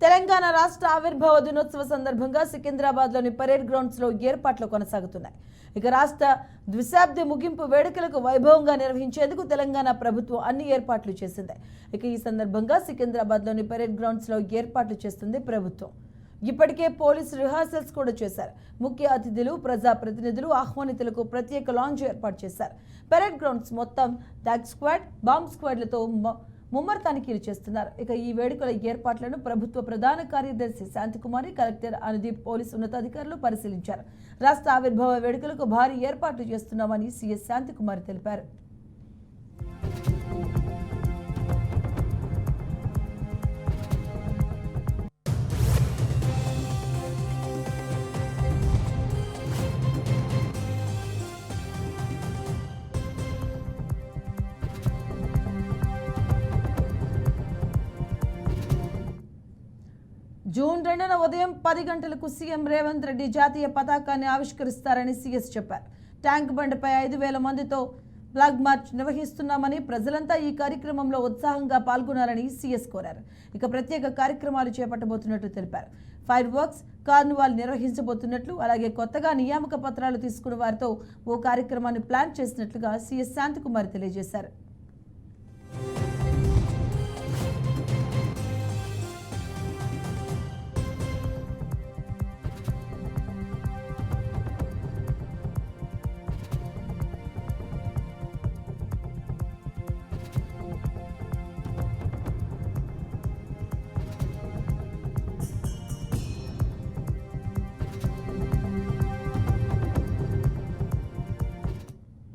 తెలంగాణ రాష్ట్ర ఆవిర్భావ దినోత్సవ సందర్భంగా సికింద్రాబాద్లోని పరేడ్ గ్రౌండ్స్లో ఏర్పాట్లు కొనసాగుతున్నాయి. ఇక రాష్ట్ర ద్విశాబ్ది ముగింపు వేడుకలకు వైభవంగా నిర్వహించేందుకు తెలంగాణ ప్రభుత్వం అన్ని ఏర్పాట్లు చేసింది. ఇక ఈ సందర్భంగా సికింద్రాబాద్లోని పరేడ్ గ్రౌండ్స్లో ఏర్పాట్లు చేస్తుంది ప్రభుత్వం. ఇప్పటికే పోలీసు రిహార్సల్స్ కూడా చేశారు. ముఖ్య అతిథులు, ప్రజాప్రతినిధులు, ఆహ్వానితులకు ప్రత్యేక లాంజ్ ఏర్పాటు చేశారు. పరేడ్ గ్రౌండ్స్ మొత్తం టాగ్ స్క్వాడ్, బాంబ్ స్క్వాడ్లతో ముమ్మర తనిఖీలు చేస్తున్నారు. ఇక ఈ వేడుకల ఏర్పాట్లను ప్రభుత్వ ప్రధాన కార్యదర్శి శాంతికుమారి, కలెక్టర్ అనుదీప్, పోలీసు ఉన్నతాధికారులు పరిశీలించారు. రాష్ట్ర ఆవిర్భావ వేడుకలకు భారీ ఏర్పాట్లు చేస్తున్నామని సీఎస్ శాంతికుమారి తెలిపారు. జూన్ 2న ఉదయం 10 గంటలకు సీఎం రేవంత్ రెడ్డి జాతీయ పతాకాన్ని ఆవిష్కరిస్తారని సీఎస్ చెప్పారు. ట్యాంక్ బండ్పై 5,000 మందితో ఫ్లాగ్ మార్చ్ నిర్వహిస్తున్నామని, ప్రజలంతా ఈ కార్యక్రమంలో ఉత్సాహంగా పాల్గొనాలని సీఎస్ కోరారు. ఇక ప్రత్యేక కార్యక్రమాలు చేపట్టబోతున్నట్లు తెలిపారు. ఫైర్ వర్క్స్, కార్నివాల్ నిర్వహించబోతున్నట్లు, అలాగే కొత్తగా నియామక పత్రాలు తీసుకున్న వారితో ఓ కార్యక్రమాన్ని ప్లాన్ చేసినట్లుగా సీఎస్ శాంతికుమారి తెలియజేశారు.